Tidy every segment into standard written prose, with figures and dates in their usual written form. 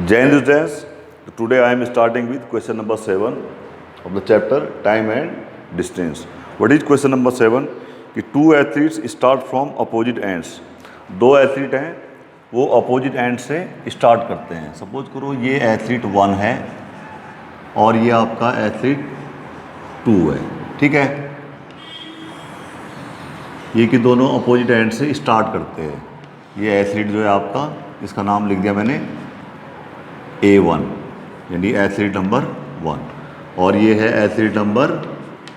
Jain students, today I am starting with question number 7 of the chapter time and distance. What is question number 7? कि two athletes start from opposite ends. दो athlete हैं, वो opposite and से start करते हैं. Suppose करो ये athlete 1 है और ये आपका एथलीट 2 है. ठीक है, ये कि दोनों अपोजिट एंड से स्टार्ट करते हैं. ये एथलीट जो है आपका, इसका नाम लिख दिया मैंने A1, यानी एथलीट नंबर 1, और ये है एथलीट नंबर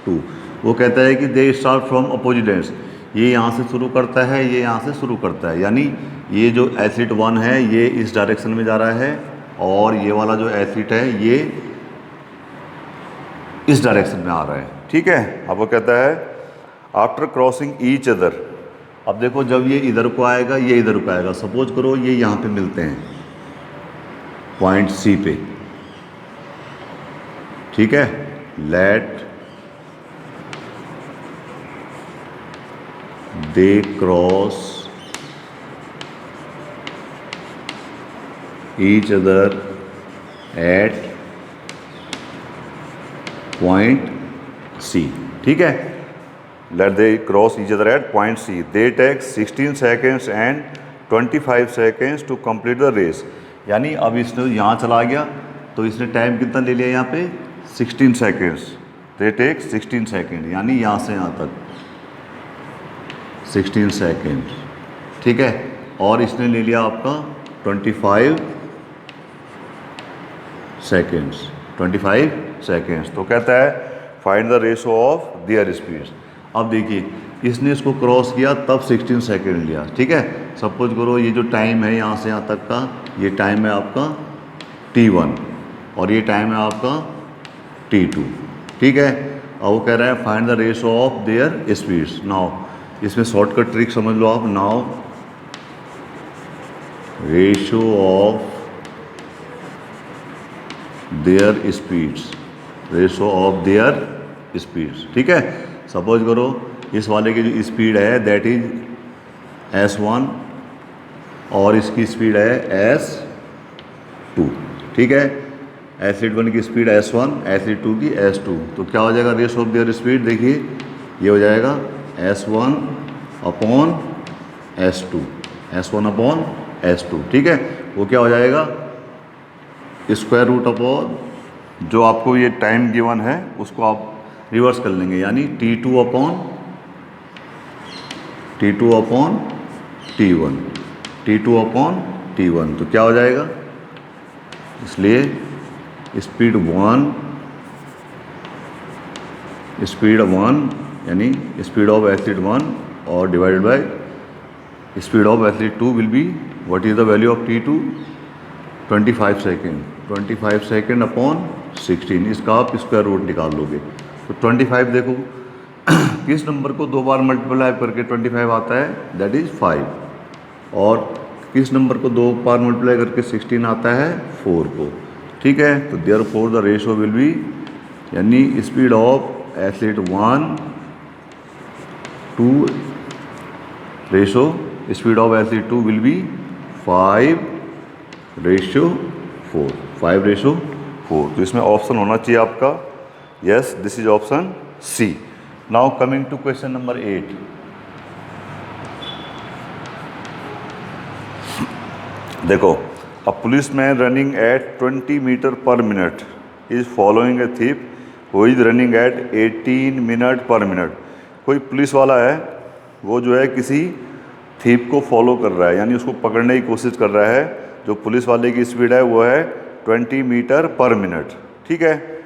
2. वो कहता है कि they start from opposite ends. ये यहाँ से शुरू करता है, ये यहाँ से शुरू करता है, यानी ये जो एथलीट 1 है ये इस डायरेक्शन में जा रहा है और ये वाला जो एथलीट है ये इस डायरेक्शन में आ रहा है. ठीक है, अब वो कहता है आफ्टर क्रॉसिंग ईच अदर. अब देखो जब ये इधर को आएगा, ये इधर को आएगा. सपोज करो ये यहाँ पे मिलते हैं पॉइंट सी पे. ठीक है, let they cross each other at point C. ठीक है, let they cross each other at point C. They take 16 seconds and 25 seconds to complete the race. यानी अब इसने यहाँ चला गया तो इसने टाइम कितना ले लिया यहाँ पे 16 सेकेंड्स. दे टेक 16 सेकेंड, यानी यहाँ से यहाँ तक 16 सेकेंड. ठीक है, और इसने ले लिया आपका 25 सेकेंड्स. 25 सेकेंड्स. तो कहता है find the ratio of their speeds. अब देखिए इसने इसको क्रॉस किया तब 16 सेकेंड लिया. ठीक है, सपोज करो ये जो टाइम है यहाँ से यहाँ तक का, ये टाइम है आपका T1 और ये टाइम है आपका T2. ठीक है, अब वो कह रहा है find the ratio of their speeds. Now इसमें शॉर्टकट ट्रिक समझ लो आप. Now ratio of their speeds, ratio of their speeds. ठीक है, सपोज करो इस वाले की जो स्पीड है दैट इज S1 और इसकी स्पीड है S2. ठीक है, एथलीट 1 की स्पीड S1, एथलीट 2 की S2. तो क्या हो जाएगा रेशो ऑफ देयर स्पीड? देखिए ये हो जाएगा S1 upon S2, S1 upon S2. ठीक है, वो क्या हो जाएगा स्क्वायर रूट अपॉन जो आपको ये टाइम गिवन है उसको आप रिवर्स कर लेंगे, यानी T2 upon T1, T2 upon T1. तो क्या हो जाएगा, इसलिए स्पीड 1 यानी स्पीड ऑफ एथलीट 1 और divided by speed of athlete 2 will be what is the value of T2? 25 second. 25 second upon 16. इसका आप स्क्वायर रूट निकाल लोगे. तो 25 देखो किस नंबर को 2 बार मल्टीप्लाई करके 25 आता है, दैट इज 5. और किस नंबर को 2 बार मल्टीप्लाई करके 16 आता है, 4 को. ठीक है, तो therefore the ratio will be, यानी speed of athlete 1 to ratio speed of athlete 2 will be 5:4. 5:4. तो इसमें ऑप्शन होना चाहिए आपका yes, this is option C. Now coming to question number 8. देखो, a policeman running at 20 metre per minute is following a thief who is running at 18 minute per minute. कोई police वाला है, वो जो है किसी थीप को फॉलो कर रहा है, यानी उसको पकड़ने की कोशिश कर रहा है. जो पुलिस वाले की स्पीड है वो है 20 मीटर पर मिनट. ठीक है,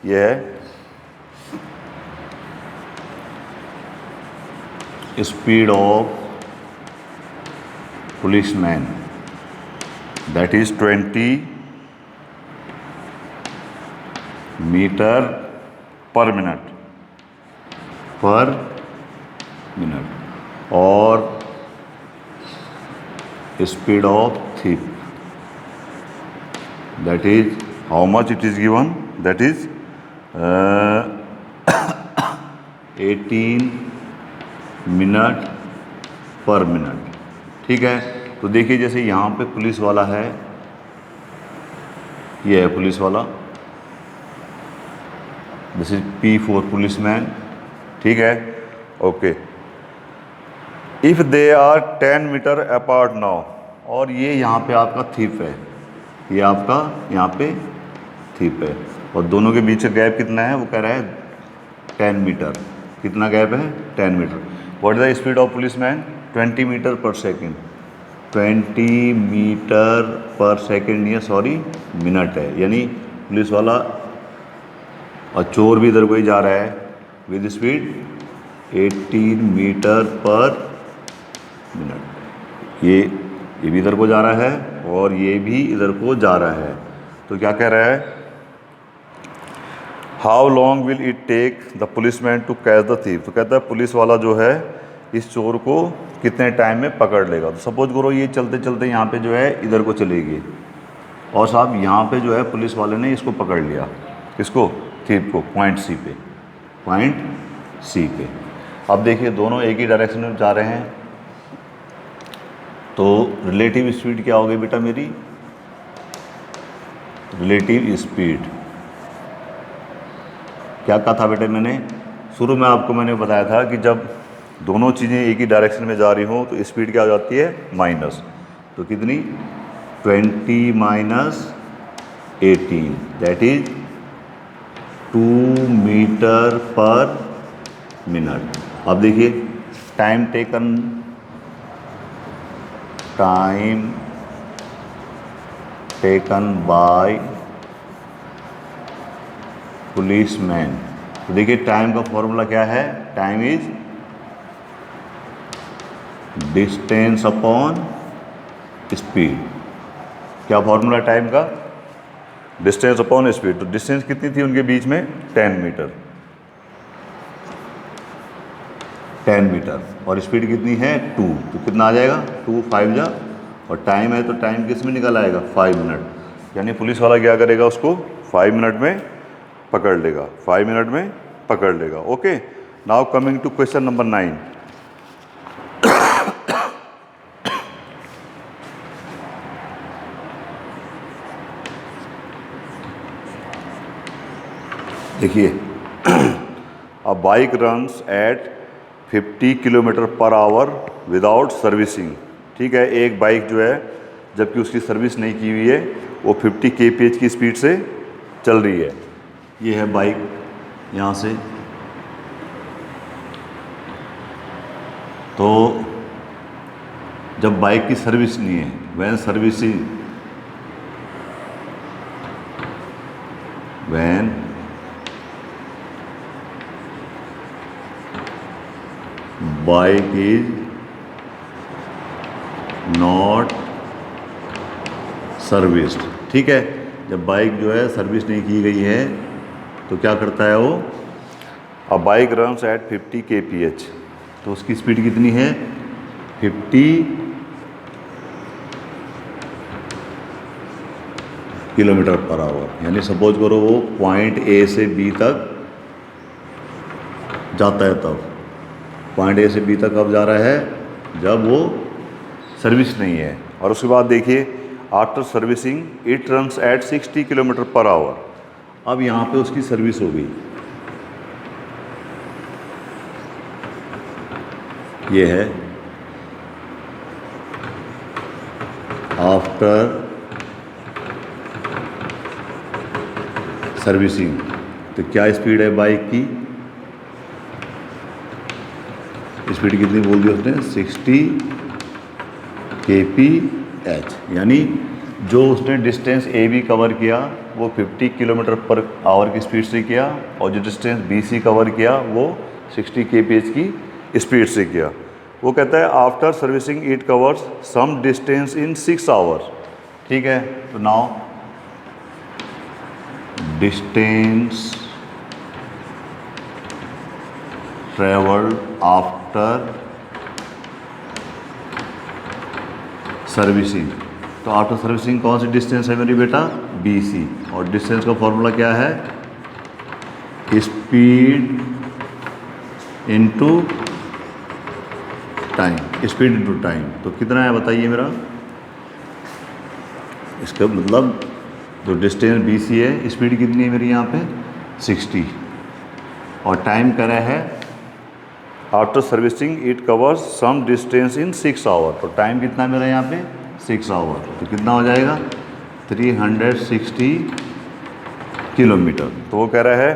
ये है speed of policeman, that is 20 metre per minute और speed of thief that is how much it is given, that is 18 minute per minute. ठीक है, तो देखिए जैसे यहाँ पे पुलिस वाला है ये है पुलिस वाला, दिस इज P4 पुलिसमैन, ठीक है, okay. If they are 10 metre apart now, और ये यहाँ पे आपका थीप है, ये आपका यहाँ पे थीप है, और दोनों के बीच का गैप कितना है, वो कह रहा है 10 मीटर। कितना गैप है? 10 metre. What is the speed of policeman? 20 metre per second. 20 metre per second, ये सॉरी मिनट है, यानी पुलिस वाला और चोर भी इधर को ही जा रहा है with speed 18 metre per minute. ये भी इधर को जा रहा है और ये भी इधर को जा रहा है। तो क्या कह रहा है? How long will it take the policeman to catch the thief. तो कहता है पुलिस वाला जो है इस चोर को कितने टाइम में पकड़ लेगा। तो सपोज करो ये चलते चलते यहाँ पे जो है इधर को चलेगी, और साहब यहाँ पे जो है पुलिस वाले ने इसको पकड़ लिया, इसको थीफ को पॉइंट सी पे। अब देखिए दोनों एक ही डायरेक्शन में जा रहे हैं, तो रिलेटिव स्पीड क्या हो गई बेटा मेरी? रिलेटिव स्पीड क्या कहा था बेटा मैंने? शुरू में आपको मैंने बताया था कि जब दोनों चीज़ें एक ही डायरेक्शन में जा रही हों तो स्पीड क्या हो जाती है? माइनस। तो कितनी? 20 minus 18, that is 2 metre per minute. अब देखिए टाइम टेकन बाय पुलिसमैन। तो देखिए टाइम का फॉर्मूला क्या है? Time is distance upon speed. क्या फॉर्मूला टाइम का? Distance upon speed. तो डिस्टेंस कितनी थी उनके बीच में? 10 मीटर, 10 मीटर, और स्पीड कितनी है? 2। तो कितना आ जाएगा? 2 5 जा, और टाइम है तो टाइम किस में निकल आएगा? 5 मिनट। यानी पुलिस वाला क्या करेगा? उसको 5 मिनट में पकड़ लेगा, 5 मिनट में पकड़ लेगा। Okay, now coming to question number 9। देखिए a bike runs at 50 kilometre per hour without servicing. ठीक है, एक बाइक जो है जबकि उसकी सर्विस नहीं की हुई है वो 50 kph की स्पीड से चल रही है। ये है बाइक, यहाँ से तो जब बाइक की सर्विस नहीं है, when bike is not serviced. ठीक है, जब बाइक जो है सर्विस नहीं की गई है तो क्या करता है वो? अब बाइक रन्स एट 50 kph, तो उसकी स्पीड कितनी है? 50 किलोमीटर पर आवर। यानी सपोज करो वो पॉइंट ए से बी तक जाता है, तब पॉइंट ए से बी तक कब जा रहा है? जब वो सर्विस नहीं है। और उसके बाद देखिए after servicing it runs at 60 kilometre per our. अब यहाँ पे उसकी सर्विस हो गई, ये है आफ्टर सर्विसिंग। तो क्या स्पीड है बाइक की? स्पीड कितनी बोल दी उसने? 60 kph। यानी जो उसने डिस्टेंस ए बी कवर किया वो 50 किलोमीटर पर आवर की स्पीड से किया, और जो डिस्टेंस बी सी कवर किया वो 60 kph की स्पीड से किया। वो कहता है after servicing it covers some distance in 6 hours. ठीक है, तो now distance travelled after servicing. तो आफ्टर सर्विसिंग कौन सी डिस्टेंस है मेरी बेटा? BC। और डिस्टेंस का फॉर्मूला क्या है? Speed into time, speed into time. तो कितना है बताइए मेरा? इसका मतलब जो डिस्टेंस बी सी है, स्पीड कितनी है मेरी यहाँ पे 60, और टाइम करा है after servicing it covers some distance in 6 hour. तो टाइम कितना मेरा यहाँ पे 6 आवर, तो कितना हो जाएगा 360 किलोमीटर। तो वो कह रहा है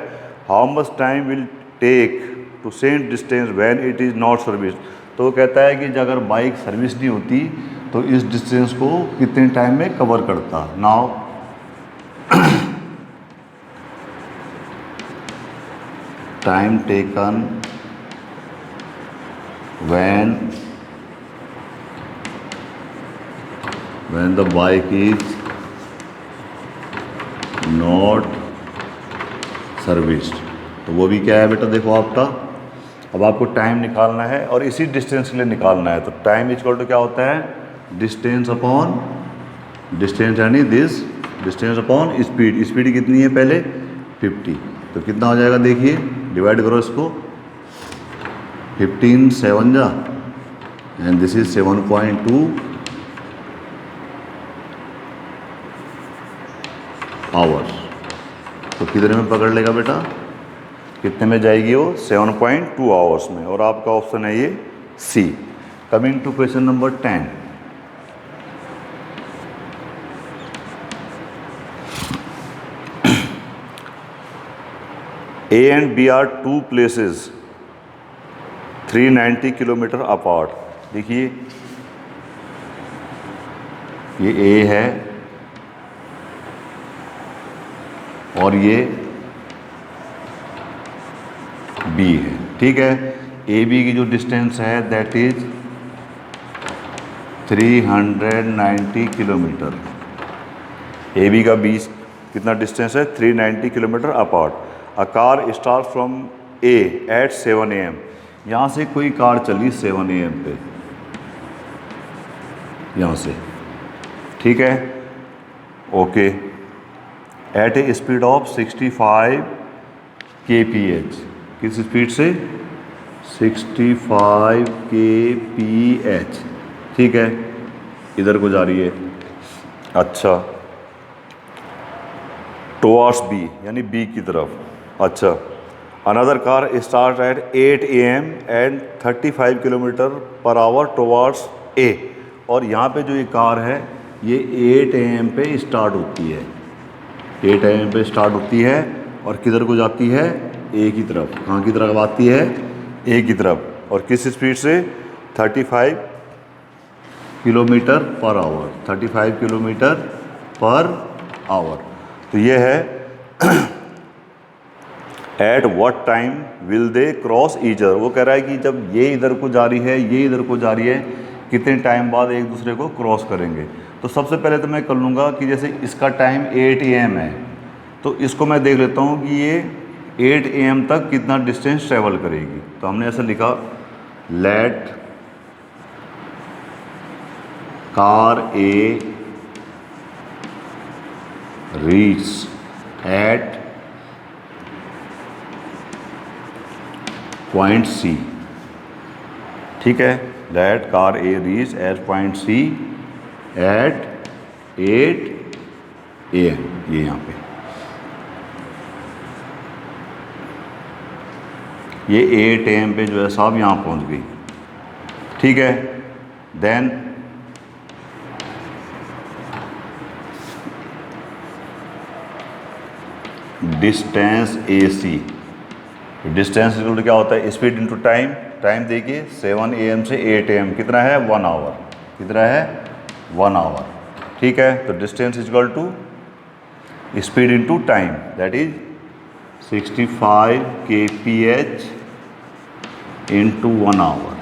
how much time will take to same distance when it is not service. तो वो कहता है कि अगर बाइक सर्विस नहीं होती तो इस डिस्टेंस को कितने टाइम में कवर करता। Now time taken when the bike is not serviced। तो वो भी क्या है बेटा, देखो आपका, अब आपको टाइम निकालना है और इसी डिस्टेंस के लिए निकालना है। तो टाइम इक्वल टू क्या होता है, डिस्टेंस अपॉन डिस्टेंस, यानी this distance upon speed. Speed कितनी है पहले 50, तो कितना हो जाएगा देखिए, डिवाइड करो इसको, 15 7 जा, एंड दिस इज 7.2 आवर्स। तो कितने में पकड़ लेगा बेटा, कितने में जाएगी वो 7.2 आवर्स में, और आपका ऑप्शन है ये C. Coming to question number 10। A and B are two places 390 kilometre apart. देखिए ये A है और ये B है, ठीक है। ए बी की जो डिस्टेंस है that is 390 kilometre. A B का 20 कितना डिस्टेंस है 390 kilometre apart. A car start from A at 7 AM। यहाँ से कोई कार चली 7 AM पे, यहाँ से, ठीक है, okay, at a speed of 65 kph। किस स्पीड से 65 kph, ठीक है, इधर को जा रही है। अच्छा, टुवर्ड्स बी, यानी बी की तरफ। अच्छा, another car start at 8 AM and 35 kilometre per our towards a. और यहाँ पे जो ये कार है ये 8 AM पे स्टार्ट होती है, 8 AM पे स्टार्ट होती है और किधर को जाती है ए की तरफ। कहाँ की तरफ आती है ए की तरफ, और किस स्पीड से 35 kilometre per our, 35 kilometre per our. तो ये है at what time will they cross each other. वो कह रहा है कि जब ये इधर को जा रही है, ये इधर को जा रही है, कितने टाइम बाद एक दूसरे को क्रॉस करेंगे। तो सबसे पहले तो मैं कर लूँगा कि जैसे इसका टाइम 8 AM है, तो इसको मैं देख लेता हूँ कि ये 8 AM तक कितना डिस्टेंस ट्रेवल करेगी। तो हमने ऐसा लिखा, let car A reach at point C, ठीक है, let car A reach at point C at 8 AM। ये यहाँ पे ये 8 AM पे जो है साहब यहाँ पहुँच गई, ठीक है। Then distance A C, distance equal to क्या होता है, स्पीड इनटू टाइम। टाइम देखिए 7 AM से 8 AM कितना है 1 आवर, कितना है 1 आवर, ठीक है। तो distance equal to speed into time, that is 65 kph into 1 hour.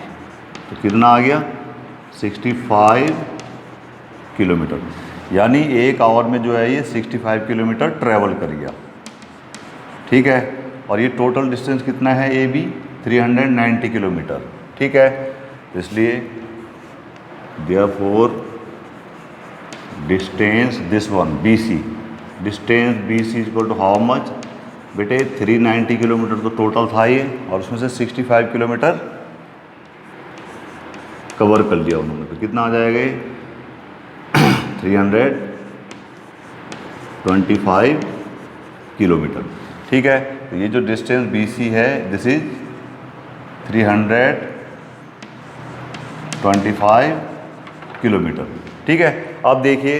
तो कितना आ गया 65 किलोमीटर, यानी 1 आवर में जो है ये 65 किलोमीटर ट्रैवल कर गया, ठीक है। और ये टोटल डिस्टेंस कितना है ए बी 390 किलोमीटर, ठीक है। तो इसलिए therefore distance this one B C, distance B C equal to how much बेटे 390 किलोमीटर तो टोटल था ये, और उसमें से 65 किलोमीटर कवर कर लिया उन्होंने। तो कितना आ जाएगा ये 390 25 किलोमीटर। ठीक है, तो ये जो डिस्टेंस BC है दिस इज 325 किलोमीटर। ठीक है, अब देखिए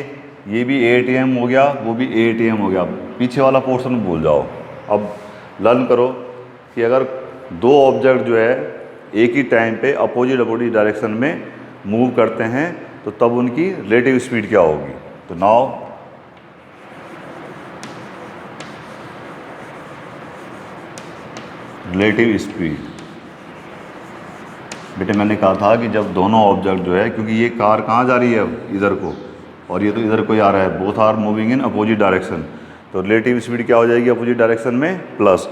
ये भी 8 AM हो गया, वो भी 8 AM हो गया। पीछे वाला पोर्शन भूल जाओ। अब लर्न करो कि अगर दो ऑब्जेक्ट जो है एक ही टाइम पे अपोजिट डायरेक्शन में मूव करते हैं तो तब उनकी रिलेटिव स्पीड क्या होगी। तो नाउ रिलेटिव स्पीड, बेटे मैंने कहा था कि जब दोनों ऑब्जेक्ट जो है, क्योंकि ये कार कहाँ जा रही है इधर को और ये तो इधर को जा रहा है, both are moving in opposite direction, तो रिलेटिव स्पीड क्या हो जाएगी अपोजिट डायरेक्शन में प्लस,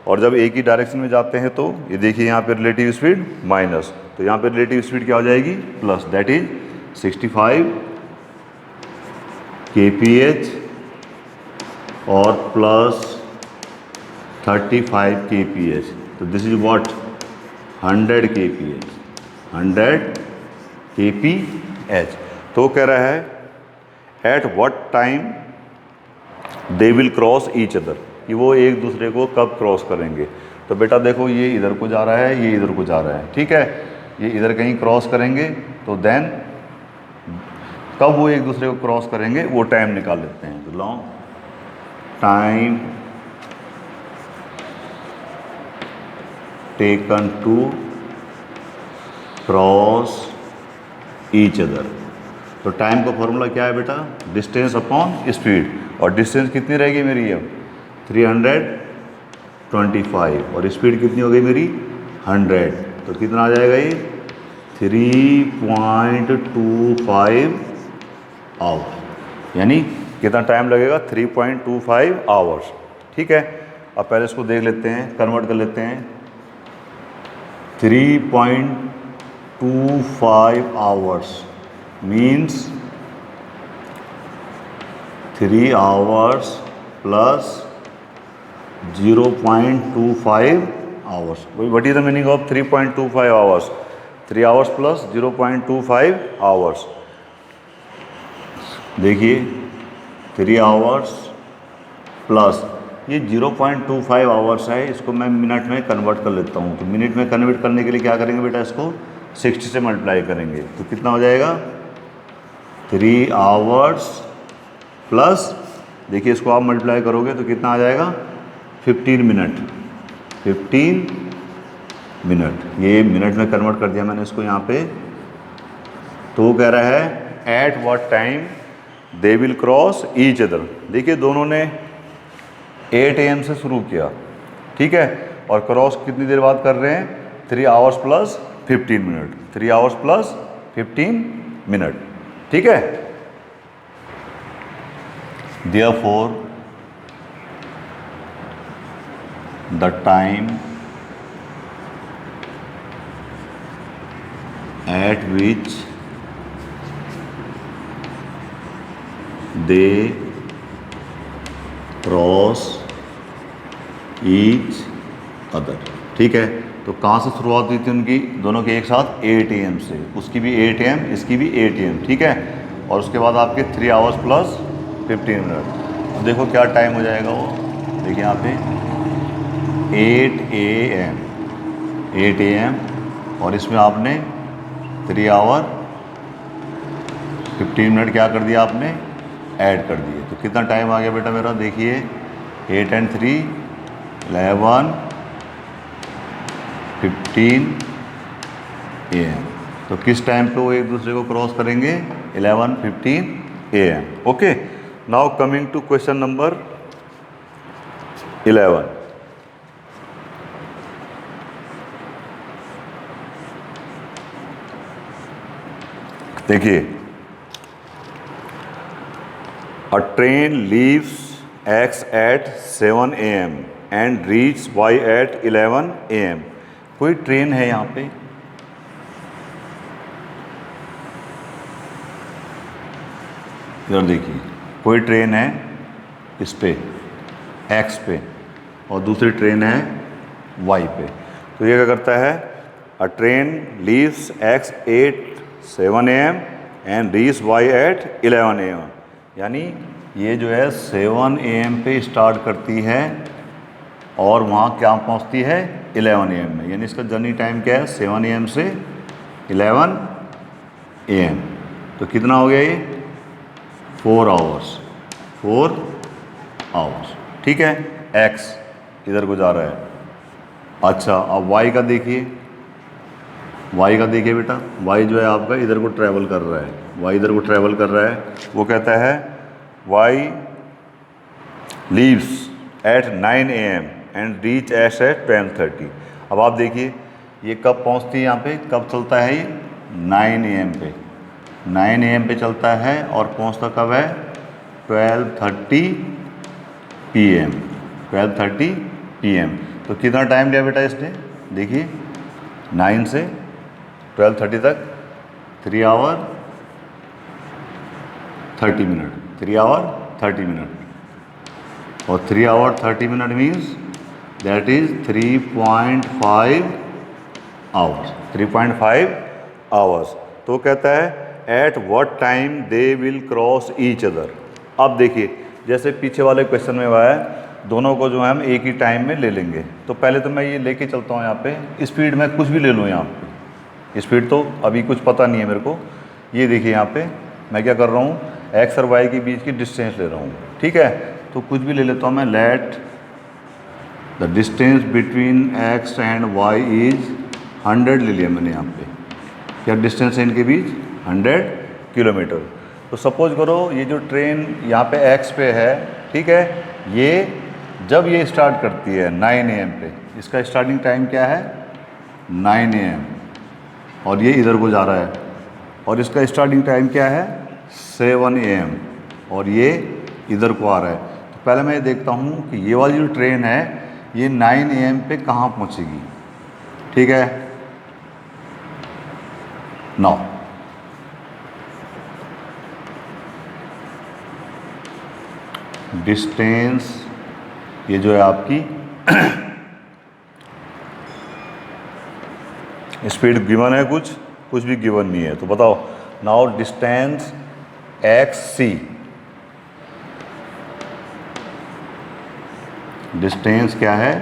और जब एक ही डायरेक्शन में जाते हैं तो ये देखिए यहाँ पे रिलेटिव स्पीड माइनस, तो यहाँ पे रिलेटिव स्पीड क्या हो जाएगी प्लस, दैट इज 65 kph और प्लस 35 kph, तो this is what 100 kph, 100 kph। तो कह रहा है at what time they will cross each other, कि वो एक दूसरे को कब क्रॉस करेंगे। तो बेटा देखो ये इधर को जा रहा है, ये इधर को जा रहा है, ठीक है, ये इधर कहीं क्रॉस करेंगे, तो देन कब वो एक दूसरे को क्रॉस करेंगे वो टाइम निकाल लेते हैं। तो long time taken to cross each other. तो टाइम का फॉर्मूला क्या है बेटा, डिस्टेंस अपॉन स्पीड, और डिस्टेंस कितनी रहेगी मेरी अब 325 और स्पीड कितनी हो गई मेरी 100, तो कितना आ जाएगा ये 3.25 आवर, यानी कितना टाइम लगेगा 3.25 आवर्स। ठीक है, अब पहले इसको देख लेते हैं, कन्वर्ट कर लेते हैं। 3.25 hours means 3 hours plus 0.25 hours. What is the meaning of 3.25 hours, 3 hours plus 0.25 hours. देखिए 3 आवर्स प्लस ये 0.25 आवर्स है, इसको मैं मिनट में कन्वर्ट कर लेता हूँ। तो मिनट में कन्वर्ट करने के लिए क्या करेंगे बेटा, इसको 60 से मल्टीप्लाई करेंगे, तो कितना हो जाएगा 3 आवर्स प्लस, देखिए इसको आप मल्टीप्लाई करोगे तो कितना आ जाएगा 15 मिनट, 15 मिनट, ये मिनट में कन्वर्ट कर दिया मैंने इसको यहाँ पे। तो वो कह रहा है at what time they will cross each other. देखिए दोनों ने 8 AM से शुरू किया, ठीक है, और क्रॉस कितनी देर बाद कर रहे हैं 3 hours plus 15 minute, 3 hours plus 15 minute, ठीक है। Therefore the time at which they cross each other, ठीक है। तो कहाँ से शुरुआत हुई थी उनकी, दोनों के एक साथ 8 AM से, उसकी भी 8 AM इसकी भी 8 AM, ठीक है, और उसके बाद आपके 3 आवर्स प्लस 15 मिनट। तो देखो क्या टाइम हो जाएगा वो, देखिए यहाँ पे 8 AM और इसमें आपने 3 आवर 15 मिनट क्या कर दिया आपने ऐड कर दिए, तो कितना टाइम आ गया बेटा मेरा, देखिए 8 and 3 11 15 AM। तो किस टाइम पे वो एक दूसरे को क्रॉस करेंगे 11:15 AM। Okay, now coming to question number 11। देखिए A train leaves X at 7 AM and reaches Y at 11 AM। कोई ट्रेन है यहाँ पे, इधर देखिए कोई ट्रेन है इस पे X पे और दूसरी ट्रेन है Y पे। तो ये क्या करता है, A train leaves X at 7 AM and reaches Y at 11 AM, यानी ये जो है 7 AM पे स्टार्ट करती है और वहाँ क्या पहुँचती है 11 AM में, यानी इसका जर्नी टाइम क्या है 7 AM से 11 AM। तो कितना हो गया ये 4 आवर्स, 4 आवर्स। ठीक है, एक्स इधर को जा रहा है। अच्छा, अब वाई का देखिए, वाई का देखिए बेटा, वाई जो है आपका इधर को ट्रैवल कर रहा है, वाई इधर को ट्रैवल कर रहा है। वो कहता है Y leaves at 9 AM and reach at 10:30। अब आप देखिए ये कब पहुंचती है यहाँ पे, कब चलता है ये 9 AM पे, 9 AM पे चलता है और पहुंचता कब है 12:30 PM, 12:30 PM। तो कितना टाइम लिया बेटा इसने, देखिए 9 से 12:30 तक 3 आवर 30 मिनट, 3 आवर 30 मिनट। और 3 hour 30 minute means that is 3.5 hours, 3.5 hours. तो कहता है at what time they will cross each other. अब देखिए जैसे पीछे वाले क्वेश्चन में हुआ है, दोनों को जो है हम एक ही टाइम में ले लेंगे। तो पहले तो मैं ये लेके चलता हूँ यहाँ पे, स्पीड में कुछ भी ले लूँ यहाँ पे, स्पीड तो अभी कुछ पता नहीं है मेरे को। ये देखिए यहाँ पे मैं क्या कर रहा हूँ, एक्स और वाई के बीच की डिस्टेंस ले रहा हूँ। ठीक है, तो कुछ भी ले लेता हूँ मैं, let the distance between X and Y is 100 ले लिया मैंने यहाँ पे। क्या डिस्टेंस है इनके बीच 100 किलोमीटर। तो सपोज करो ये जो ट्रेन यहाँ पे एक्स पे है, ठीक है, ये जब ये स्टार्ट करती है 9 AM पे, इसका स्टार्टिंग टाइम क्या है 9 AM, और ये इधर को जा रहा है और इसका स्टार्टिंग टाइम क्या है 7 AM, और ये इधर को आ रहा है। तो पहले मैं ये देखता हूँ कि ये वाली जो ट्रेन है ये 9 AM पे कहाँ पहुँचेगी। ठीक है, नाउ डिस्टेंस ये जो है आपकी स्पीड गिवन है, कुछ भी गिवन नहीं है। तो बताओ नाउ डिस्टेंस एक्स सी, डिस्टेंस क्या है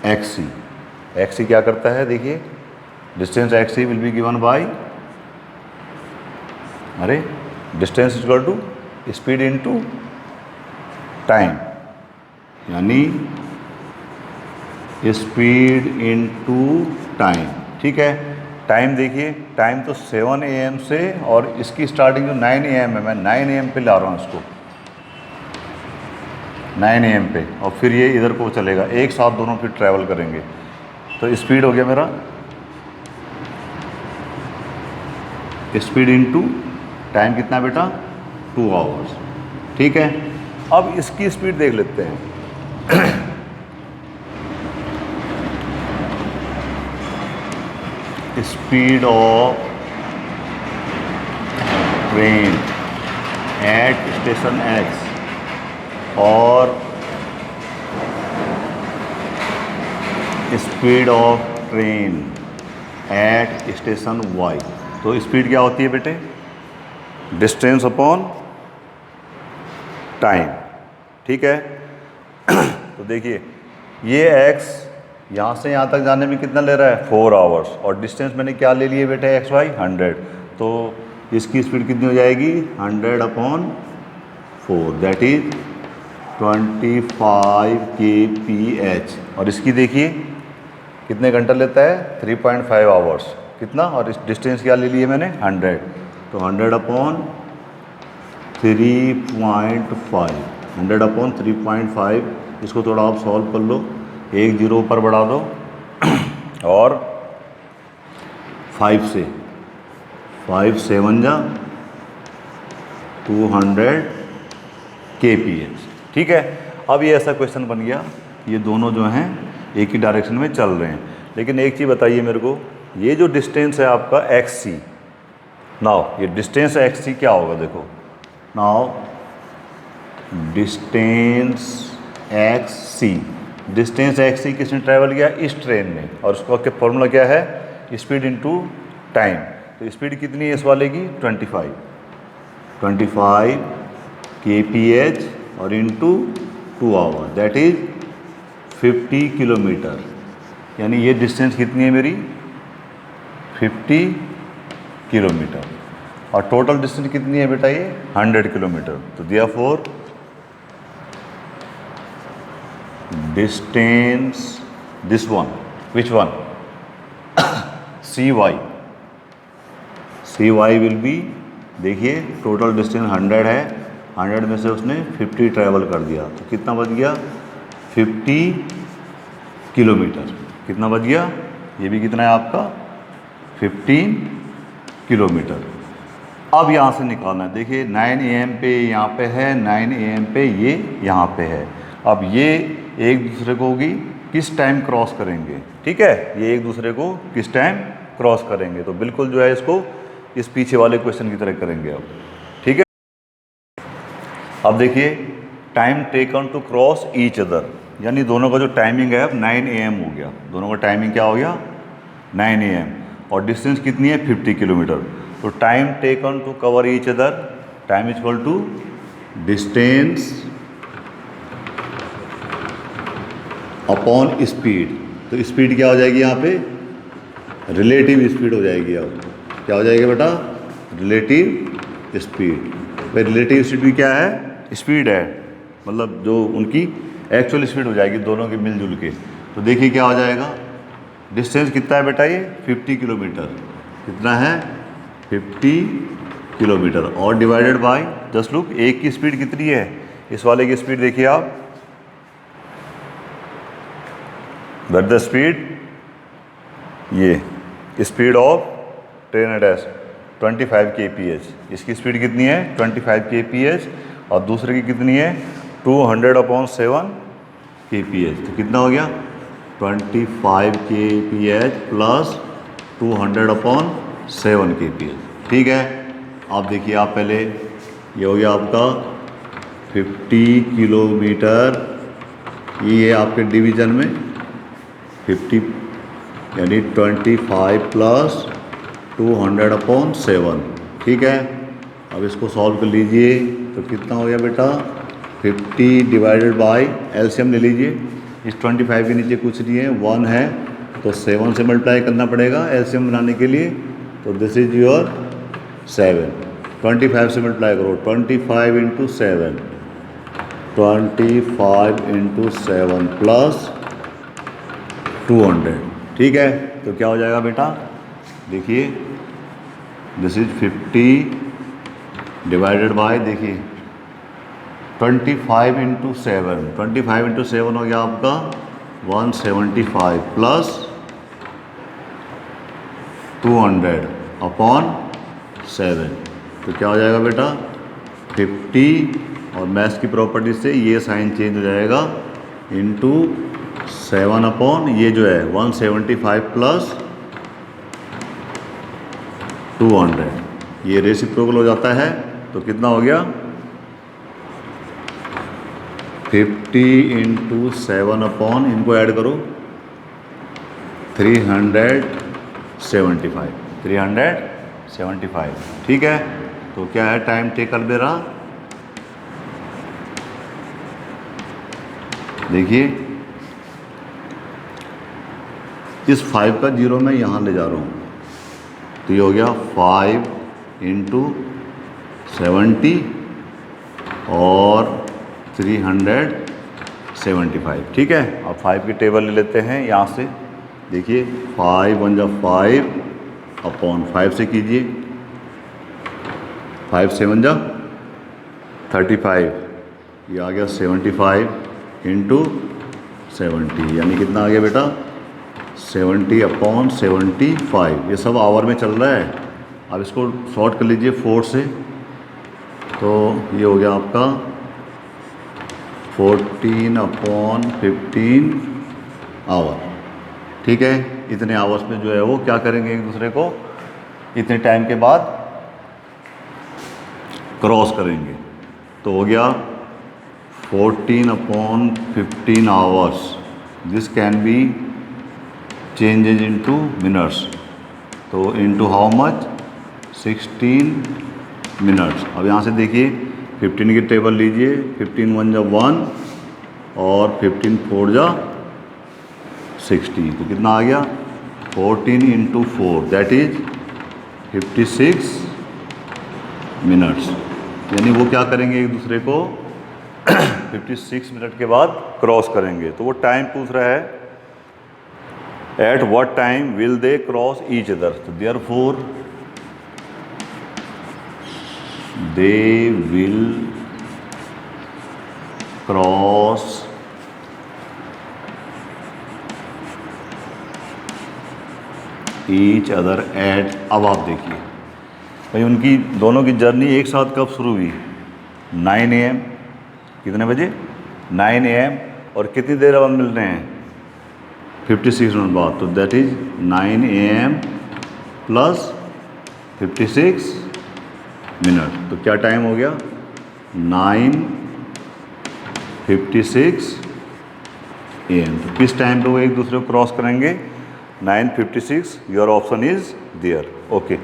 एक्स सी। एक्स सी क्या करता है, देखिए distance X C will be given by, अरे distance is equal to speed into time, यानी स्पीड इनटू टाइम। ठीक है, टाइम देखिए, टाइम तो 7 AM से, और इसकी स्टार्टिंग जो 9 AM है, मैं 9 AM पे ला रहा हूँ इसको, 9 AM पे, और फिर ये इधर को चलेगा, एक साथ दोनों फिर ट्रैवल करेंगे। तो स्पीड हो गया मेरा, स्पीड इनटू टाइम कितना बेटा 2 आवर्स। ठीक है, अब इसकी स्पीड देख लेते हैं। Speed of train at station X और speed of train at station Y. तो स्पीड क्या होती है बेटे, डिस्टेंस अपॉन टाइम। ठीक है, तो देखिए ये x यहाँ से यहाँ तक जाने में कितना ले रहा है 4 आवर्स, और डिस्टेंस मैंने क्या ले लिए बेटे एक्स वाई 100। तो इसकी स्पीड कितनी हो जाएगी 100/4, दैट इज 25 kph। और इसकी देखिए कितने घंटा लेता है 3.5 आवर्स, कितना, और इस डिस्टेंस क्या ले लिए मैंने 100, तो 100/3.5, 100/3.5। इसको थोड़ा आप सॉल्व कर लो, एक जीरो ऊपर बढ़ा दो और 5 से 5 7 जा 200 kph। ठीक है, अब ये ऐसा क्वेश्चन बन गया, ये दोनों जो हैं एक ही डायरेक्शन में चल रहे हैं। लेकिन एक चीज़ बताइए मेरे को, ये जो डिस्टेंस है आपका एक्स सी, नाउ ये डिस्टेंस एक्स सी क्या होगा, देखो नाउ डिस्टेंस एक्स सी, डिस्टेंस एक्स सी किसने ट्रैवल किया इस ट्रेन में, और उसका क्या फॉर्मूला क्या है स्पीड इनटू टाइम। तो स्पीड कितनी है इस वाले की 25 kph और into 2 hour, that is 50 kilometre. यानी ये डिस्टेंस कितनी है मेरी, 50 किलोमीटर। और टोटल डिस्टेंस कितनी है बेटा, ये 100 किलोमीटर। तो therefore distance this one, which one, C Y will be, देखिए टोटल डिस्टेंस 100 है, 100 में से उसने 50 ट्रैवल कर दिया, तो कितना बच गया, 50 किलोमीटर। कितना बच गया, ये भी कितना है आपका, 15 किलोमीटर। अब यहाँ से निकालना है, देखिए 9 AM पे यहाँ पे है, 9 AM पे ये यहाँ पे है। अब ये एक दूसरे को भी किस टाइम क्रॉस करेंगे, ठीक है, ये एक दूसरे को किस टाइम क्रॉस करेंगे, तो बिल्कुल जो है इसको इस पीछे वाले क्वेश्चन की तरह करेंगे अब, ठीक है। अब देखिए time taken to cross each other, यानी दोनों का जो टाइमिंग है अब 9 AM हो गया, दोनों का टाइमिंग क्या हो गया, 9 AM, और डिस्टेंस कितनी है, 50 किलोमीटर। तो time taken to cover each other, time is equal to distance upon speed. तो स्पीड क्या हो जाएगी यहाँ पे, रिलेटिव स्पीड हो जाएगी। अब क्या हो जाएगा बेटा, रिलेटिव स्पीड। भाई रिलेटिव स्पीड भी क्या है, स्पीड है, मतलब जो उनकी एक्चुअल स्पीड हो जाएगी दोनों की मिलजुल के। तो देखिए क्या हो जाएगा, डिस्टेंस कितना है बेटा, ये 50 किलोमीटर, कितना है, 50 किलोमीटर, और डिवाइडेड बाय 10 लुक, एक की स्पीड कितनी है, इस वाले की स्पीड देखिए आप, दैट द स्पीड, ये speed of train eight 25 kph, इसकी स्पीड कितनी है 25 kph, और दूसरे की कितनी है 200/7 kph। तो कितना हो गया 25 kph प्लस 200/7 kph, ठीक है। आप देखिए, आप पहले ये हो गया आपका 50 किलोमीटर, ये है आपके डिवीज़न में 50 यानी 25 प्लस 200/7, ठीक है। अब इसको सॉल्व कर लीजिए, तो कितना हो गया बेटा 50 डिवाइडेड बाय, एलसीएम ले लीजिए, इस 25 के नीचे कुछ नहीं है, 1 है, तो 7 से मल्टीप्लाई करना पड़ेगा एलसीएम बनाने के लिए। तो दिस इज योर 7, 25 से मल्टीप्लाई करो, 25 × 7, 25 × 7 प्लस 200, ठीक है। तो क्या हो जाएगा बेटा, देखिए दिस इज 50 डिवाइडेड बाय, देखिए 25 × 7, 25 × 7 हो गया आपका 175 प्लस 200/7। तो क्या हो जाएगा बेटा 50, और मैथ्स की प्रॉपर्टी से ये साइन चेंज हो जाएगा, इंटू 7 ये जो है 175 प्लस 200, ये रेसिप्रोकल हो जाता है। तो कितना हो गया 50 × 7 इनको ऐड करो 375, ठीक है। तो क्या है टाइम टेकन मेरा, देखिए इस 5 का 0 मैं यहाँ ले जा रहा हूँ, तो ये हो गया 5 × 70 और 375, ठीक है। अब 5 की टेबल ले लेते हैं यहाँ से, देखिए 5 × 1 = 5/5 से कीजिए, 5 × 7 = 35, ये आ गया 75 × 70, यानी कितना आ गया बेटा 70/75। ये सब आवर में चल रहा है। अब इसको शॉर्ट कर लीजिए 4 से, तो ये हो गया आपका 14/15 आवर, ठीक है। इतने आवर्स में जो है वो क्या करेंगे, एक दूसरे को इतने टाइम के बाद क्रॉस करेंगे। तो हो गया 14/15 hours, this can B changes into minutes, तो इनटू हाउ मच 16 मिनट्स। अब यहाँ से देखिए 15 की टेबल लीजिए, 15 1 जा 1 और 15 4 जा 60, तो कितना आ गया 14 इंटू 4 दैट इज 56 मिनट्स। यानी वो क्या करेंगे एक दूसरे को 56 मिनट के बाद क्रॉस करेंगे। तो वो टाइम पूछ रहा है at what time will they cross each other. तो therefore they will cross each other at, अब आप देखिए भाई उनकी दोनों की जर्नी एक साथ कब शुरू हुई 9 AM, कितने बजे 9 AM, और कितनी देर बाद मिल रहे हैं 56 मिनट बाद। तो that is 9 AM plus 56 minute. तो क्या टाइम हो गया 9:56 AM। तो किस टाइम पे वो एक दूसरे को क्रॉस करेंगे 9:56। Your option is there. Okay,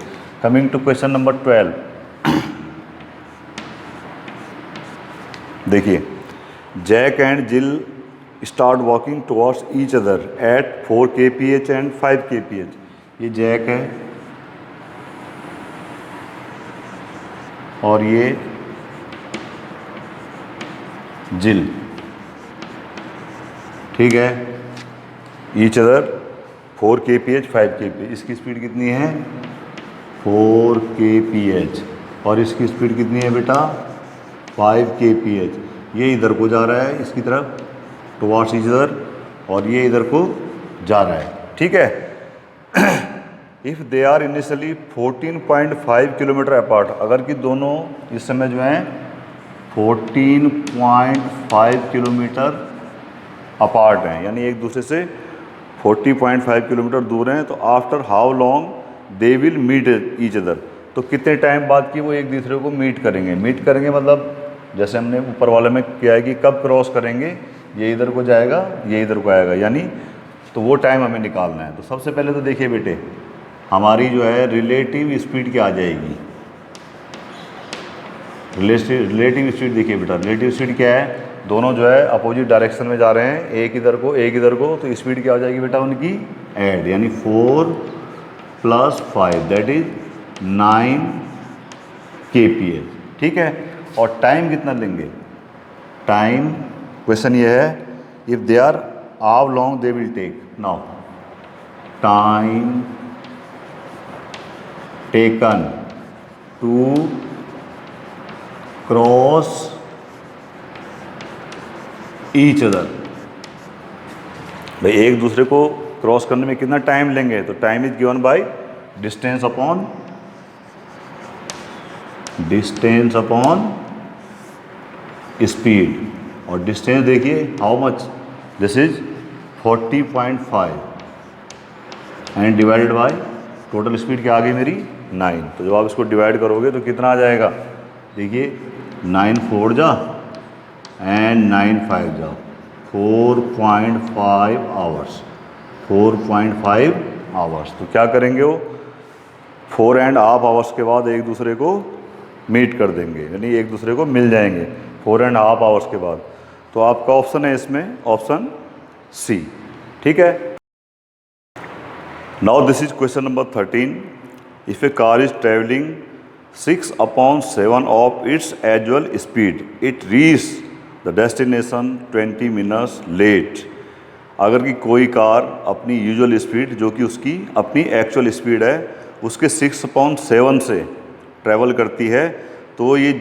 coming to question number 12। देखिए Jack and Jill start walking towards each other at 4 kph and 5 kph। ये जैक है और ये जिल, ठीक है। Each other 4 kph 5 kph। इसकी स्पीड कितनी है 4 kph और इसकी स्पीड कितनी है बेटा 5 kph। ये इधर को जा रहा है इसकी तरफ टुवर्ड्स ईच अदर और ये इधर को जा रहा है, ठीक है। If they are initially 14.5 kilometre apart, अगर कि दोनों इस समय जो हैं 14.5 किलोमीटर अपार्ट हैं, यानी एक दूसरे से 40.5 किलोमीटर दूर हैं, तो after how long they will meet each other. तो कितने टाइम बाद कि वो एक दूसरे को मीट करेंगे। मीट करेंगे मतलब जैसे हमने ऊपर वाले में किया है कि कब क्रॉस करेंगे, ये इधर को जाएगा ये इधर को आएगा, यानी तो वो टाइम हमें निकालना है। तो सबसे पहले तो देखिए बेटे हमारी जो है रिलेटिव स्पीड क्या आ जाएगी। रिलेटिव स्पीड देखिए बेटा, रिलेटिव स्पीड क्या है, दोनों जो है अपोजिट डायरेक्शन में जा रहे हैं, एक इधर को एक इधर को, तो स्पीड क्या हो जाएगी बेटा उनकी ऐड, यानी 4 + 5 दैट इज 9 kph, ठीक है। और टाइम कितना लेंगे, टाइम क्वेश्चन ये है if they are how long they will take. Now time taken to cross each other. भाई एक दूसरे को क्रॉस करने में कितना टाइम लेंगे, तो time is given by distance upon speed. और डिस्टेंस देखिए how much, this is 40.5 and divided by total speed क्या आ गई मेरी 9। तो जब आप इसको डिवाइड करोगे तो कितना आ जाएगा, देखिए 9 4 जा एंड 9 5 जा 4.5 आवर्स, 4.5 आवर्स। तो क्या करेंगे वो 4.5 आवर्स के बाद एक दूसरे को मीट कर देंगे, यानी एक दूसरे को मिल जाएंगे 4.5 आवर्स के बाद। तो आपका ऑप्शन है इसमें ऑप्शन सी, ठीक है। Now this is question number 13। If a car is travelling 6/7 of its usual speed it reach the destination 20 minutes late. अगर कि कोई कार अपनी यूजुअल स्पीड जो कि उसकी अपनी एक्चुअल स्पीड है उसके 6/7 से ट्रैवल करती है, तो ये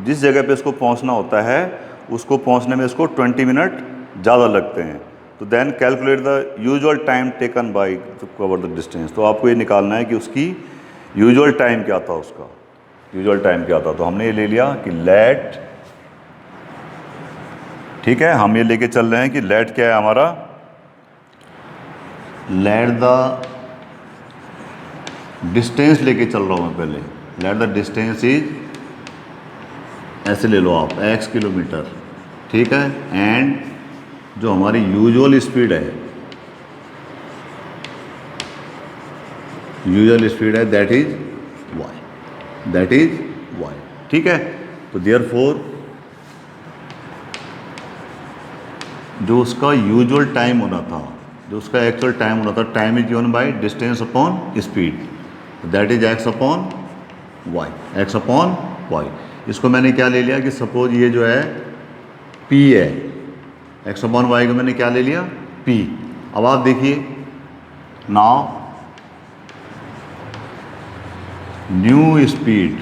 जिस जगह पे इसको पहुंचना होता है उसको पहुंचने में इसको 20 मिनट ज़्यादा लगते हैं। तो then calculate the usual time taken by to cover the distance. तो आपको ये निकालना है कि उसकी यूजुअल टाइम क्या था, उसका यूजुअल टाइम क्या था। तो हमने ये ले लिया कि लेट, ठीक है, हम ये लेके चल रहे हैं कि लेट क्या है हमारा, लेट द डिस्टेंस लेके चल रहा हूँ मैं पहले। लेट द डिस्टेंस इज, ऐसे ले लो आप x किलोमीटर, ठीक है, एंड जो हमारी यूजुअल स्पीड है, दैट इज y, ठीक है। तो देयरफॉर जो उसका यूजुअल टाइम होना था, जो उसका एक्चुअल टाइम होना था, time is given by distance upon speed, that is x upon y, x upon y. इसको मैंने क्या ले लिया कि सपोज ये जो है p है, एक्स अपॉन वाई को मैंने क्या ले लिया p। अब आप देखिए नाउ न्यू स्पीड,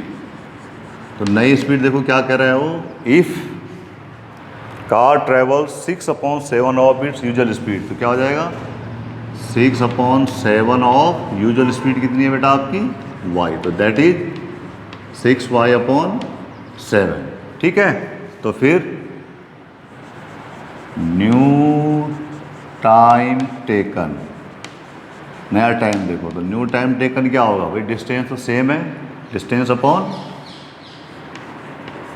तो नई स्पीड देखो क्या कह रहा है वो, if car travel 6/7 of its usual speed, तो क्या हो जाएगा 6/7 ऑफ यूजुअल स्पीड कितनी है बेटा आपकी y, तो दैट इज 6y/7, ठीक है। तो फिर न्यू टाइम टेकन, नया टाइम देखो, तो न्यू टाइम टेकन क्या होगा भाई, डिस्टेंस तो सेम है, डिस्टेंस अपॉन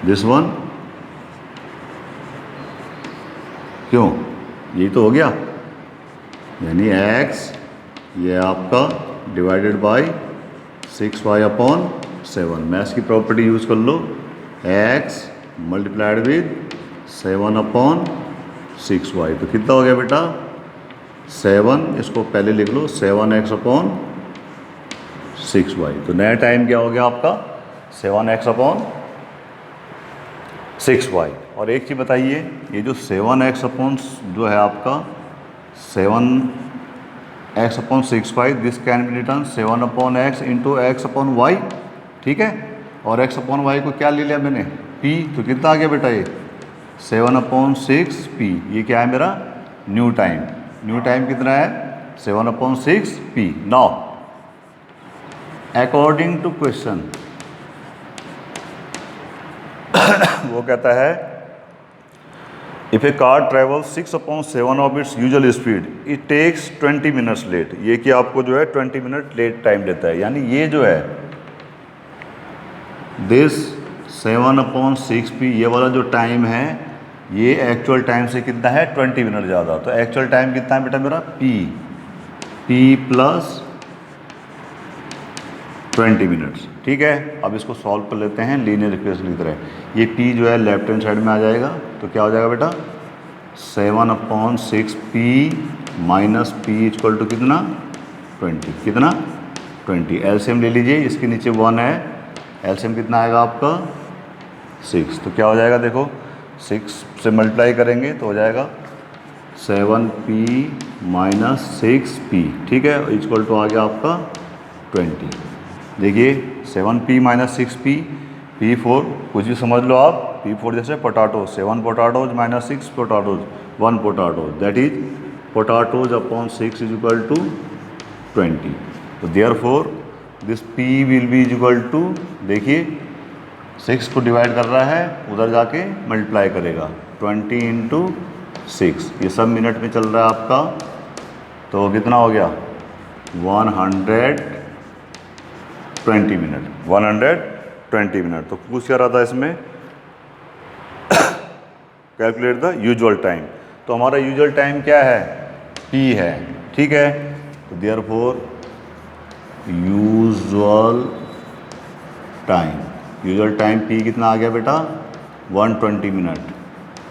दिस वन, क्यों यही तो हो गया, यानी x ये आपका डिवाइडेड बाय 6y/7। मैथ्स की प्रॉपर्टी यूज़ कर लो, x मल्टीप्लाइड विद 7/6y, तो कितना हो गया बेटा 7, इसको पहले लिख लो 7x/6y। तो नया टाइम क्या हो गया आपका 7x/6y। और एक चीज़ बताइए, ये जो 7x जो है आपका 7x/6y, this can B return 7/x into x/y, ठीक है। और x/y को क्या ले लिया मैंने p, तो कितना आ गया बेटा ये 7/6p। ये क्या है मेरा न्यू टाइम, न्यू टाइम कितना है 7/6p। Now according to question वो कहता है if a car travel 6/7 of its usual speed it takes 20 minutes late, ये कि आपको जो है 20 मिनट लेट टाइम लेता है, यानी ये जो है दिस 7/6p ये वाला जो टाइम है ये एक्चुअल टाइम से कितना है 20 मिनट ज़्यादा। तो एक्चुअल टाइम कितना है बेटा मेरा p प्लस 20 मिनट्स, ठीक है। अब इसको सॉल्व कर लेते हैं लीनियर इक्वेशन की तरह। ये p जो है लेफ्ट हैंड साइड में आ जाएगा, तो क्या हो जाएगा बेटा 7/6p minus p equal to कितना 20, कितना 20। एलसीएम ले लीजिए, इसके नीचे 1 है, एलसीएम कितना आएगा आपका 6, तो क्या हो जाएगा देखो 6 से मल्टीप्लाई करेंगे तो हो जाएगा 7p माइनस 6p, ठीक है, इक्वल टू आ गया आपका 20। देखिए 7p माइनस 6p, p4 कुछ भी समझ लो आप, p4 जैसे potato, 7 potatoes minus 6 potatoes, 1 potato, that is potatoes upon 6 is equal to 20। तो therefore this p will be is equal to, देखिए 6 को डिवाइड कर रहा है, उधर जाके मल्टीप्लाई करेगा 20 इंटू 6, ये सब मिनट में चल रहा है आपका, तो कितना हो गया 120 मिनट, 120 मिनट। तो पूछ क्या रहा था इसमें कैलकुलेट द यूजुअल टाइम, तो हमारा यूजुअल टाइम क्या है p है, ठीक है। तो देयरफॉर यूजुअल टाइम p कितना आ गया बेटा 120 मिनट।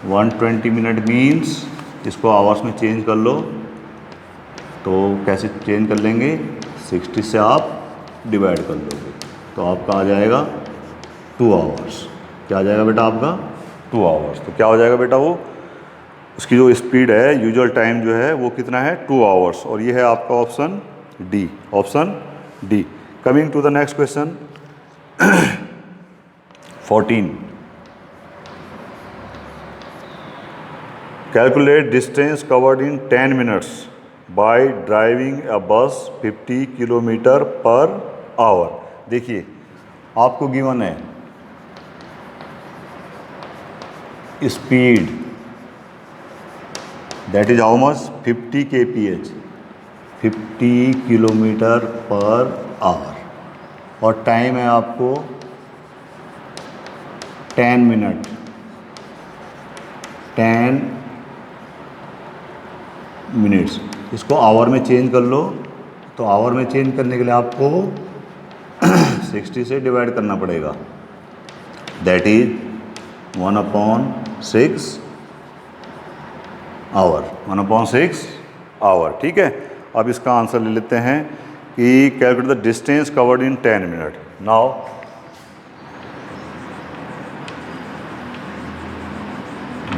120 मिनट मीन्स इसको आवर्स में चेंज कर लो, तो कैसे चेंज कर लेंगे 60 से आप डिवाइड कर लोगे, तो आपका आ जाएगा 2 आवर्स। क्या आ जाएगा बेटा आपका 2 आवर्स। तो क्या हो जाएगा बेटा वो उसकी जो स्पीड है यूजुअल टाइम जो है वो कितना है 2 आवर्स, और ये है आपका option D, option D. Coming to the next question 14, calculate distance covered in 10 minutes by driving a bus 50 kilometre per hour. देखिए आपको गिवन है speed, that is how much 50 kph, 50 kilometre per hour, और time है आपको 10 minute, 10 minutes. इसको hour में change कर लो, तो आवर में चेंज करने के लिए आपको 60 से डिवाइड करना पड़ेगा, दैट इज 1/6 आवर, 1/6 आवर। ठीक है, अब इसका आंसर ले लेते हैं कि calculate the distance covered in 10 minute. Now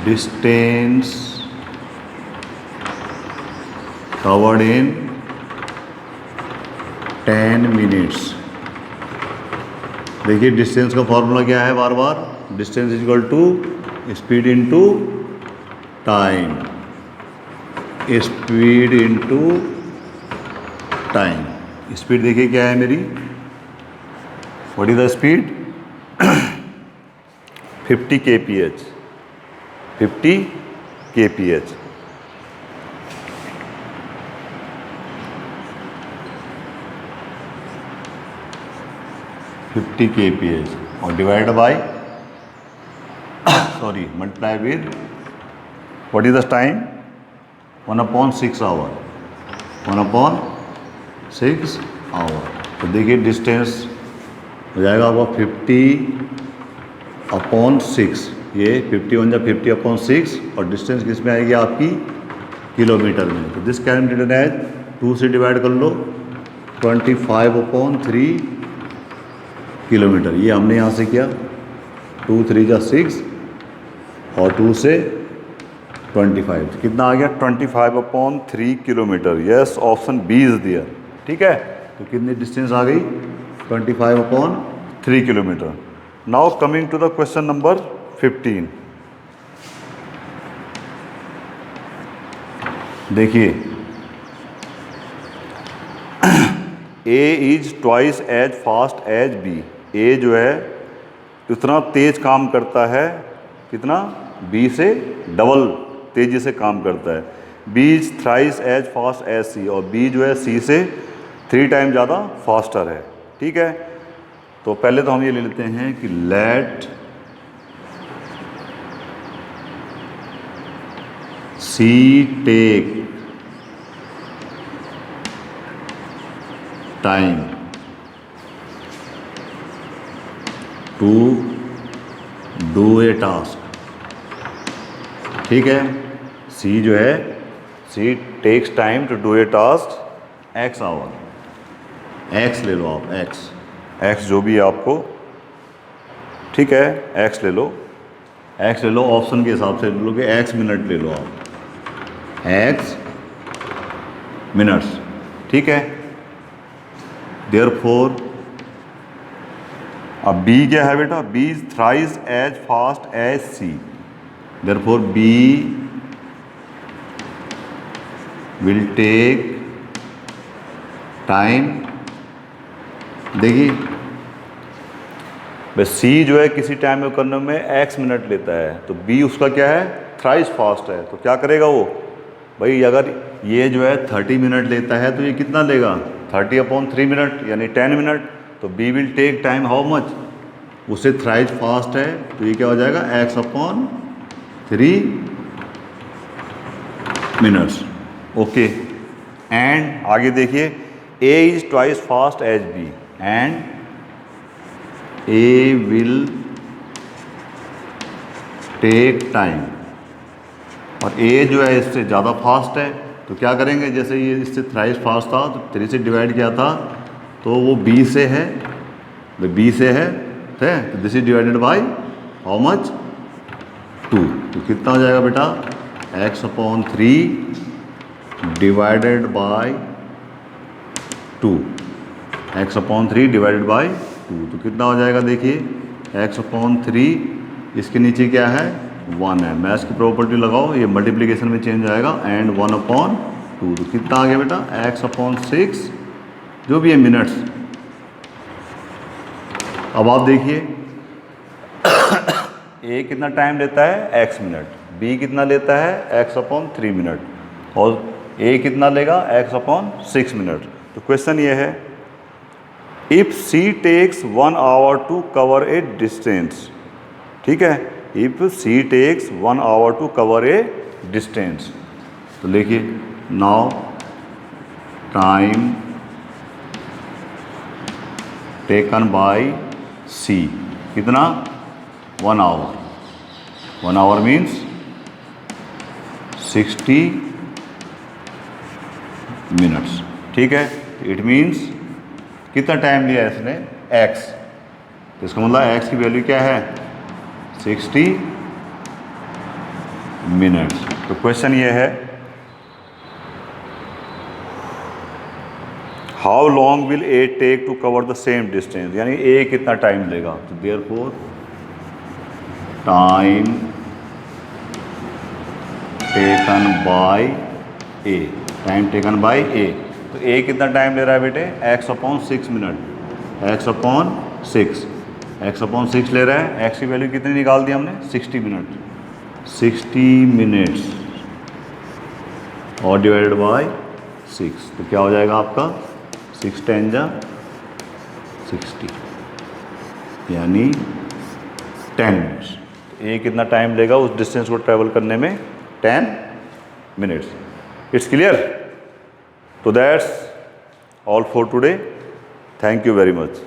distance covered in 10 minutes. देखिए डिस्टेंस का फॉर्मूला क्या है, बार बार distance is equal to speed into time, speed into time. Speed देखिए क्या है मेरी, what is the speed 50 kph, 50 kph। और divide by sorry multiply with what is the time 1/6 hour, 1/6 hour. तो देखिए डिस्टेंस हो जाएगा आपका 50/6, ये 51 या 50/6 और डिस्टेंस किस में आएगी आपकी किलोमीटर में। तो this can be written as 2 से डिवाइड कर लो 25/3 किलोमीटर। ये हमने यहाँ से किया 2 3 जा 6 और 2 से 25, तो कितना आ गया 25/3 kilometre. Yes, option B is there. ठीक है, तो कितनी डिस्टेंस आ गई 25/3 kilometre. Now coming to the question number 15। देखिए A is twice as fast as B। A जो है उतना तेज काम करता है, कितना B से डबल तेजी से काम करता है। B is thrice as fast as C, और B जो है C से 3 टाइम ज़्यादा फास्टर है। ठीक है, तो पहले तो हम ये ले लेते हैं कि let C take time to do a task. ठीक है, C जो है C takes time to do a task X hour. X ले लो आप, X जो भी है आपको, ठीक है X ले लो, X ले लो, ऑप्शन के हिसाब से ले लो कि X मिनट ले लो आप, X मिनट्स। ठीक है, देयरफॉर अब B क्या है बेटा, B is thrice as fast as C, therefore B will take time. देखिए C जो है किसी टाइम में करने में X मिनट लेता है, तो B उसका क्या है थ्राइस फास्ट है, तो क्या करेगा वो भाई, अगर ये जो है 30 मिनट लेता है तो ये कितना लेगा 30/3 मिनट यानी 10 मिनट। तो B will take time how much, उससे थ्राइस फास्ट है, तो ये क्या हो जाएगा X/3 मिनट्स। ओके, एंड आगे देखिए A is twice fast as B and A will take time, और A जो है इससे ज़्यादा फास्ट है, तो क्या करेंगे, जैसे ये इससे थ्राइस फास्ट था तो 3 से डिवाइड किया था, तो वो B से है, B से है, ठीक है, तो this is divided by how much 2, तो कितना हो जाएगा बेटा X/3 divided by 2, X/3 divided by 2, तो कितना हो जाएगा देखिए X/3, इसके नीचे क्या है 1 है, मैथ्स की प्रॉपर्टी लगाओ, ये मल्टीप्लिकेशन में चेंज आएगा, एंड 1/2, तो कितना आ गया बेटा X/6 जो भी है मिनट्स। अब आप देखिए A कितना टाइम लेता है X मिनट, B कितना लेता है X/3 मिनट, और A कितना लेगा X/6 मिनट। तो क्वेश्चन ये है, if C takes 1 hour to cover a distance. ठीक है, if C takes 1 hour to cover a distance, तो देखिए now time taken by C कितना 1 आवर, 1 आवर मीन्स 60 मिनट्स। ठीक है, इट मीन्स कितना टाइम लिया इसने x, तो इसका मतलब x की वैल्यू क्या है 60 मिनट्स। तो क्वेश्चन ये है how long will A take to cover the same distance, यानी ए कितना टाइम लेगा। तो therefore time taken by A, time taken by A, तो ए कितना टाइम ले रहा है बेटे x/6 मिनट, x/6, x/6 ले रहा है। x की वैल्यू कितनी निकाल दी हमने 60 मिनट, 60 मिनट्स और डिवाइडेड बाय 6, तो क्या हो जाएगा आपका 6 10 जा 60, यानी 10 मिनट्स। ए कितना टाइम लेगा उस डिस्टेंस को ट्रैवल करने में 10 मिनट्स। It's clear. तो that's all for today, thank you very much.